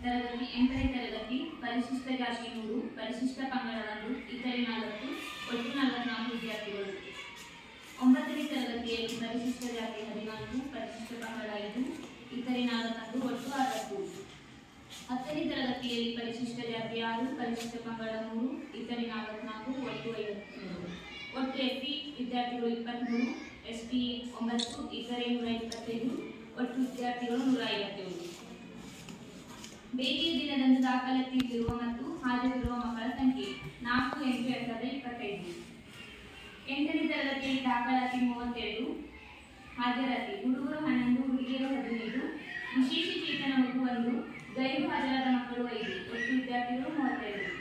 ತರಗತಿ 8ನೇ ತರಗತಿ ಪರಿಶಿಷ್ಟ ಜಾತಿ 3, ಪರಿಶಿಷ್ಟ ಪಂಗಡ 1, ಇತರೆ 4, ಒಟ್ಟು 44 ವಿದ್ಯಾರ್ಥಿಗಳು. 9ನೇ ತರಗತಿಯಲ್ಲಿ ಪರಿಶಿಷ್ಟ ಜಾತಿ 14, ಪರಿಶಿಷ್ಟ ಪಂಗಡ 5, ಇತರೆ 4, ಒಟ್ಟು 60. 10ನೇ ತರಗತಿಯಲ್ಲಿ ಪರಿಶಿಷ್ಟ ಜಾತಿ 6, ಪರಿಶಿಷ್ಟ ಪಂಗಡ 3, ಇತರೆ 44, ಒಟ್ಟು 53. ಒಟ್ಟು ಎಸ್ಸಿ ವಿದ್ಯಾರ್ಥಿಗಳು 23, ಎಸ್ಟಿ 9, ಇತರೆ 125, ಒಟ್ಟು ವಿದ್ಯಾರ್ಥಿಗಳು 157. ಭೇಟಿಯ ದಿನದಂದು ದಾಖಲಾತಿಯಲ್ಲಿರುವ ಮತ್ತು ಹಾಜರಿರುವ ಮಕ್ಕಳ ಸಂಖ್ಯೆ 4-8-2025. 8ನೇ ತರಗತಿಯಲ್ಲಿ ದಾಖಲಾತಿ 32, ಹಾಜರಾತಿ ಹುಡುಗರು 11, ಹುಡುಗಿಯರು 15, ವಿಶೇಷ ಚೇತನ ಮಗು 1, ಗೈರು ಹಾಜರಾದ ಮಕ್ಕಳು 5, ಒಟ್ಟು ವಿದ್ಯಾರ್ಥಿಗಳು 32.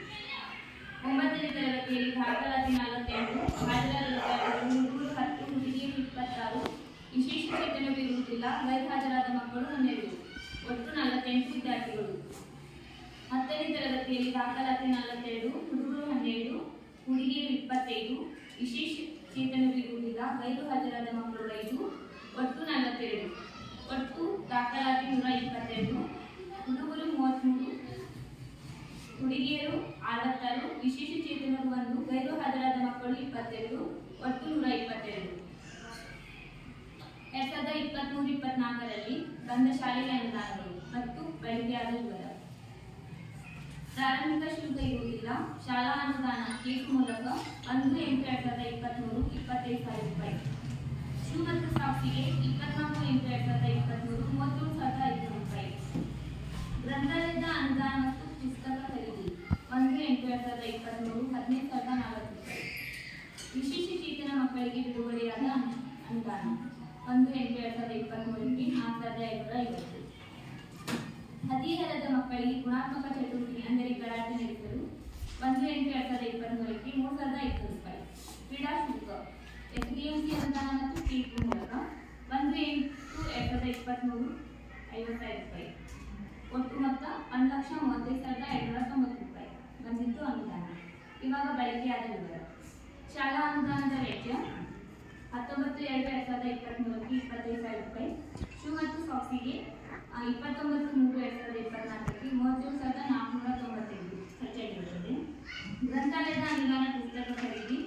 9ನೇ ತರಗತಿಯಲ್ಲಿ ದಾಖಲಾತಿ 48, ಹಾಜರಾದ ವಿದ್ಯಾರ್ಥಿಗಳು ಹುಡುಗರು 10, ಹುಡುಗಿಯರು 26, ವಿಶೇಷ ಚೇತನವಿರುವುದಿಲ್ಲ, ಗೈರು ಹಾಜರಾದ ಮಕ್ಕಳು 12, ಒಟ್ಟು 48 ವಿದ್ಯಾರ್ಥಿಗಳು. 10ನೇ ತರಗತಿಯಲ್ಲಿ ದಾಖಲಾತಿ 42, ಹುಡುಗರು 12, ಹುಡುಗಿಯರು 25, ವಿಶೇಷ ಚೇತನವಿರುವುದಿಲ್ಲ, ಗೈರು ಹಾಜರಾದ ಮಕ್ಕಳು 5, ಒಟ್ಟು 42. ಒಟ್ಟು ದಾಖಲಾತಿ 122, ಹುಡುಗರು 33, ಹುಡುಗಿಯರು 66, ವಿಶೇಷ ಚೇತನರು 1, ಗೈರು ಹಾಜರಾದ ಮಕ್ಕಳು 22, ಒಟ್ಟು 122. 2023-24ರಲ್ಲಿ ಬಂದ ಶಾಲೆಯ ಅನುದಾನಗಳು ಮತ್ತು ಬಳಕೆಯಾದ ವಿವರ. ಪ್ರಾರಂಭಿಕ ಶುಲ್ಕ ಇರುವುದಿಲ್ಲ. ಶಾಲಾ ಅನುದಾನ ಕೇಕ್ ಮೂಲಕ 1-8-2023 25,000 ರೂಪಾಯಿ. ಶೂ ಮತ್ತು ಸಾಕ್ಸಿಗೆ 24-8-2023 37,500 ರೂಪಾಯಿ. ಗ್ರಂಥಾಲಯದ ಅನುದಾನ ಮತ್ತು ಪುಸ್ತಕ ಖರೀದಿ 1-8-2023 15,400 ರೂಪಾಯಿ. ವಿಶೇಷ ಚೇತನ ಮಕ್ಕಳಿಗೆ ಬಿಡುಗಡೆಯಾದ ಅನುದಾನ 1-8-2023ಕ್ಕೆ 4,550. ಹದಿಹರೆಯದ ಮಕ್ಕಳಿಗೆ ಗುಣಾತ್ಮಕ ಚಟುವಟಿಕೆ ಅಂದರೆ ಕರಾಟೆ ನಡೆಸಲು 1-8-2023ಕ್ಕೆ 3,500 ರೂಪಾಯಿ. ಕ್ರೀಡಾ ಶುಲ್ಕ ಎಸ್ಡಿಎಂಸಿ ಅನುದಾನ ಮತ್ತು ಕೇಕ್ ಮೂಲಕ 1-8-2023 50,000 ರೂಪಾಯಿ. ಒಟ್ಟು ಮೊತ್ತ 1,35,290 ರೂಪಾಯಿ ಬಂದಿದ್ದು ಅನುದಾನ. ಇವಾಗ ಬಳಕೆಯಾದ ವಿವರ. ಶಾಲಾ ಅನುದಾನದ ವೆಚ್ಚ 19-2-2023ಕ್ಕೆ 25,000 ರೂಪಾಯಿ. ಶೂ ಮತ್ತು ಸಾಕ್ಸಿಗೆ 29-3-2024ಕ್ಕೆ 37,495 ಖರ್ಚಾಗಿರುತ್ತದೆ. ಗ್ರಂಥಾಲಯದ ಅನುದಾನ ಪುಸ್ತಕ ಖರೀದಿ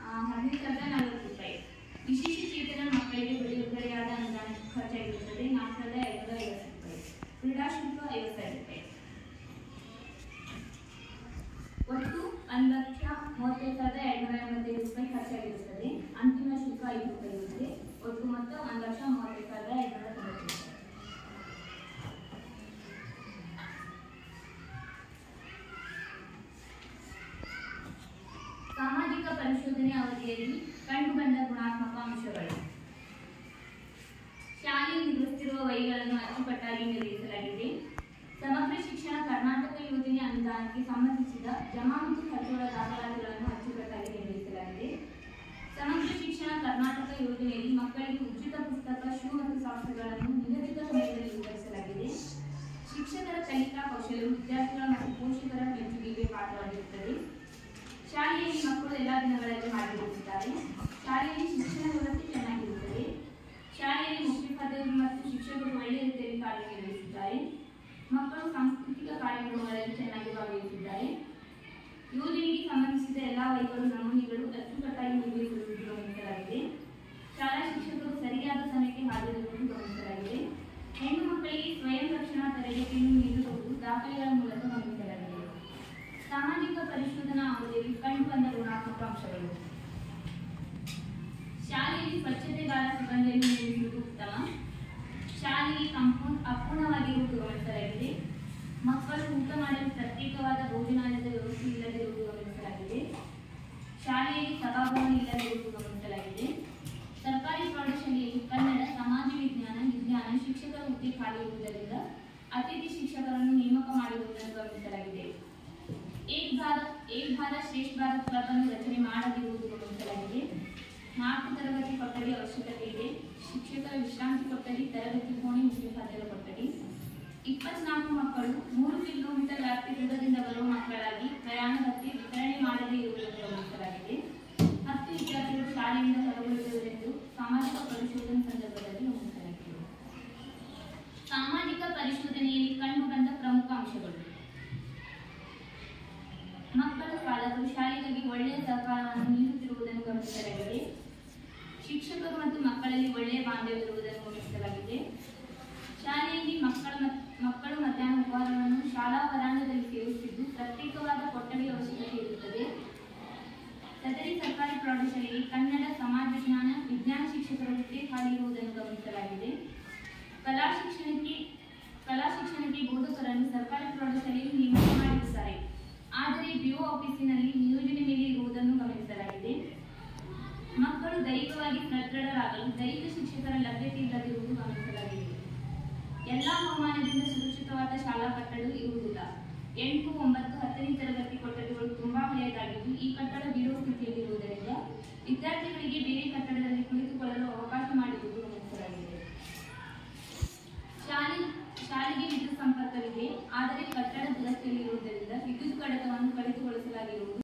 15,040 ರೂಪಾಯಿ. ವಿಶೇಷ ಚೇತನ ಮಕ್ಕಳಿಗೆ ಬಿಡುಗಡೆಯಾದ ಅನುದಾನ ಖರ್ಚಾಗಿರುತ್ತದೆ 4,550 ರೂಪಾಯಿ. ಕ್ರೀಡಾ ಶುಲ್ಕ 50,000 ರೂಪಾಯಿ. ಒಟ್ಟು 1,35,285 ರೂಪಾಯಿ ಖರ್ಚಾಗಿರುತ್ತದೆ. ಅಂತಿಮ ಶುಲ್ಕ 5 ರೂಪಾಯಿ ಇರುತ್ತದೆ. ಒಟ್ಟು ಮೊತ್ತ 1,35,290 ರೂಪಾಯಿ. ಸಾಮಾಜಿಕ ಪರಿಶೋಧನೆ ಅವಧಿಯಲ್ಲಿ ಕಂಡುಬಂದ ಗುಣಾತ್ಮಕ ಅಂಶಗಳು. ಶಾಲೆ ನಿರ್ವಹಿಸುತ್ತಿರುವ ವೈಗಳನ್ನು ಅಚ್ಚುಕಟ್ಟಾಗಿ ನಿರ್ವಹಿಸಲಾಗಿದೆ. ಸಮಗ್ರ ಶಿಕ್ಷಣ ಕರ್ನಾಟಕ ಯೋಜನೆ ಅನುದಾನಕ್ಕೆ ಸಂಬಂಧಿಸಿದ ಜಮಾ ಮತ್ತು ಖರ್ಚುಗಳ ದಾಖಲಾತಿಗಳನ್ನು ಅಚ್ಚುಕಟ್ಟಾಗಿ ನಿರ್ವಹಿಸಲಾಗಿದೆ. ಸಮಗ್ರ ಶಿಕ್ಷಣ ಕರ್ನಾಟಕ ಯೋಜನೆಯಲ್ಲಿ ಮಕ್ಕಳಿಗೆ ಉಚಿತ ಪುಸ್ತಕ, ಶೂ ಮತ್ತು ಸಾಕ್ಸ್ಗಳನ್ನು ನಿಗದಿತ ಸಮಯದಲ್ಲಿ ವಿತರಿಸಲಾಗಿದೆ. ಶಿಕ್ಷಕರ ಕಲಿಕಾ ಕೌಶಲ್ಯವು ವಿದ್ಯಾರ್ಥಿಗಳ ಮತ್ತು ಪೋಷಕರ ಮೆಚ್ಚುಗೆಗೆ ಪಾತ್ರವಾಗಿರುತ್ತದೆ. ಶಾಲೆಯಲ್ಲಿ ಮಕ್ಕಳು ಎಲ್ಲ ದಿನಗಳಲ್ಲಿ ಹಾಜರಿರುತ್ತಾರೆ. ಶಾಲೆಯಲ್ಲಿ ಶಿಕ್ಷಣ ವ್ಯವಸ್ಥೆ ಚೆನ್ನಾಗಿರುತ್ತದೆ. ಶಾಲೆಯಲ್ಲಿ ಮುಖ್ಯೋಪಾಧ್ಯಾಯರು ಮತ್ತು ಶಿಕ್ಷಕರು ಒಳ್ಳೆಯ ರೀತಿಯಲ್ಲಿ ಕಾರ್ಯನಿರ್ವಹಿಸುತ್ತಾರೆ. ಮಕ್ಕಳು ಸಾಂಸ್ಕೃತಿಕ ಕಾರ್ಯಕ್ರಮಗಳಲ್ಲಿ ಚೆನ್ನಾಗಿ ಭಾಗವಹಿಸಿದ್ದಾರೆ. ಯೋಜನೆಗೆ ಸಂಬಂಧಿಸಿದ ಎಲ್ಲ ವೈಗಳು ನಮೂನೆಗಳು ಅಚ್ಚುಕಟ್ಟಾಗಿ ನಿರ್ವಹಿಸುವುದು ಗಮನಿಸಲಾಗಿದೆ. ಶಾಲಾ ಶಿಕ್ಷಕರು ಸರಿಯಾದ ಸಮಯಕ್ಕೆ ಹಾಜರಿರುವುದು ಗಮನಿಸಲಾಗಿದೆ. ಹೆಣ್ಣು ಮಕ್ಕಳಿಗೆ ಸ್ವಯಂ ರಕ್ಷಣಾ ತರಬೇತಿಯನ್ನು ನೀಡುವುದು ದಾಖಲೆಗಳ ಮೂಲಕ ಗಮನಿಸಲಾಗಿದೆ. ಸಾಮಾಜಿಕ ಪರಿಶೋಧನಾ ಅವಧಿಯಲ್ಲಿ ಕಂಡುಬಂದ ಗುಣಾತ್ಮಕ ಅಂಶಗಳು. ಶಾಲೆಯಲ್ಲಿ ಸ್ವಚ್ಛತೆಗಾರ ಸಿಬ್ಬಂದಿಯನ್ನು ನೇಮಿಸುವುದು ಉತ್ತಮ. ಶಾಲೆಗೆ ಕಾಂಪೌಂಡ್ ಅಪೂರ್ಣವಾಗಿರುವುದು ಗಮನಿಸಲಾಗಿದೆ. ಮಕ್ಕಳು ಊಟ ಮಾಡಲು ಪ್ರತ್ಯೇಕವಾದ ಭೋಜನಾಲಯದ ವ್ಯವಸ್ಥೆ ಇಲ್ಲದಿರುವುದು ಗಮನಿಸಲಾಗಿದೆ. ಶಾಲೆಯಲ್ಲಿ ಸಭಾಭವನ ಇಲ್ಲದಿರುವುದು ಗಮನಿಸಲಾಗಿದೆ. ಸರ್ಕಾರಿ ಪ್ರೌಢಶಾಲೆಯಲ್ಲಿ ಕನ್ನಡ, ಸಮಾಜ ವಿಜ್ಞಾನ, ಶಿಕ್ಷಕರ ಹುದ್ದೆ ಖಾಲಿ ಇರುವುದರಿಂದ ಅತಿಥಿ ಶಿಕ್ಷಕರನ್ನು ನೇಮಕ ಮಾಡಿರುವುದನ್ನು ಗಮನಿಸಲಾಗಿದೆ. ಏಕ್ ಭಾರತ್ ಶ್ರೇಷ್ಠ ಭಾರತ್ ಕ್ಲಬ್ ಅನ್ನು ರಚನೆ ಮಾಡದಿರುವುದು ಗಮನಿಸಲಾಗಿದೆ. 4 ತರಗತಿ ಕೊಠಡಿ ಅವಶ್ಯಕತೆ ಇದೆ. ಶಿಕ್ಷಕರ ವಿಶ್ರಾಂತಿ ಕೊಠಡಿ, ತರಗತಿ ಕೋಣೆ, ಮುಖ್ಯೋಪಾಧ್ಯಾಯರ ಕೊಠಡಿ. 24 ಮಕ್ಕಳು 3 ಕಿಲೋಮೀಟರ್ ವ್ಯಾಪ್ತಿ ದೂರದಿಂದ ಬರುವ ಮಕ್ಕಳಾಗಿ ಪ್ರಯಾಣ ಭತ್ಯೆ ವಿತರಣೆ ಮಾಡದೇ ಇರುವುದನ್ನು ಗಮನಿಸಲಾಗಿದೆ. 10 ವಿದ್ಯಾರ್ಥಿಗಳು ಶಾಲೆಯಿಂದ ಹೊರಗುಳಿದಿರುವುದೆಂದು ಸಾಮಾಜಿಕ ಪರಿಶೋಧನೆ ಸಂದರ್ಭದಲ್ಲಿ ಗಮನಿಸಲಾಗಿದೆ. ಸಾಮಾಜಿಕ ಪರಿಶೋಧನೆಯಲ್ಲಿ ಕಂಡುಬಂದ ಪ್ರಮುಖ ಅಂಶ. ಒಳ್ಳೆಯ ಸಹಕಾರವನ್ನು ನೀಡುತ್ತಿರುವುದನ್ನು ಗಮನಿಸಲಾಗಿದೆ. ಶಿಕ್ಷಕರು ಮತ್ತು ಮಕ್ಕಳಲ್ಲಿ ಒಳ್ಳೆಯ ಬಾಂಧವ್ಯವಿರುವುದನ್ನು ಗಮನಿಸಲಾಗಿದೆ. ಶಾಲೆಯಲ್ಲಿ ಮಕ್ಕಳು ಮಧ್ಯಾಹ್ನ ಉಪಹಾರವನ್ನು ಶಾಲಾ ವರಾಂಗದಲ್ಲಿ ಸೇವಿಸುತ್ತಿದ್ದು ಪ್ರತ್ಯೇಕವಾದ ಕೊಠಡಿ ಅವಶ್ಯಕತೆ ಇರುತ್ತದೆ. ಸದರಿ ಸರ್ಕಾರಿ ಪ್ರೌಢಶಾಲೆಯಲ್ಲಿ ಕನ್ನಡ, ಸಮಾಜ ವಿಜ್ಞಾನ ಶಿಕ್ಷಕರ ಹುದ್ದೆ ಖಾಲಿ ಇರುವುದನ್ನು ಗಮನಿಸಲಾಗಿದೆ. ಕಲಾ ಶಿಕ್ಷಣಕ್ಕೆ ಬೋಧಕರನ್ನು ಸರ್ಕಾರಿ ಪ್ರೌಢಶಾಲೆಯಲ್ಲಿ ನೇಮಕ ಮಾಡಿರುತ್ತಾರೆ, ಆದರೆ ಬಿಒ ಆಫೀಸಿನಲ್ಲಿ ನಿಯೋಜನೆ ಮೇಲೆ ಇರುವುದನ್ನು ಗಮನಿಸಲಾಗಿದೆ. ಮಕ್ಕಳು ದೈಹಿಕವಾಗಿ ಸದೃಢರಾಗಲು ದೈಹಿಕ ಶಿಕ್ಷಕರ ಲಭ್ಯತೆ ಇಲ್ಲದಿರುವುದು ಗಮನಿಸಲಾಗಿದೆ. ಎಲ್ಲ ಹವಾಮಾನದಿಂದ ಸುರಕ್ಷಿತವಾದ ಶಾಲಾ ಕಟ್ಟಡ ಇರುವುದಿಲ್ಲ. 8, 9, 10ನೇ ತರಗತಿ ಕೊಠಡಿಗಳು ತುಂಬಾ ಹಳೆಯದಾಗಿದ್ದು ಈ ಕಟ್ಟಡ ಬೀಳುವ ಸ್ಥಿತಿಯಲ್ಲಿರುವುದರಿಂದ ವಿದ್ಯಾರ್ಥಿಗಳಿಗೆ ಬೇರೆ ಕಟ್ಟಡದಲ್ಲಿ ಕುಳಿತುಕೊಳ್ಳಲು ಅವಕಾಶ ಮಾಡಿರುವುದು ಗಮನಿಸಲಾಗಿದೆ. ಶಾಲೆಗೆ ವಿದ್ಯುತ್ ಸಂಪರ್ಕವಿದೆ, ಆದರೆ ಕಟ್ಟಡ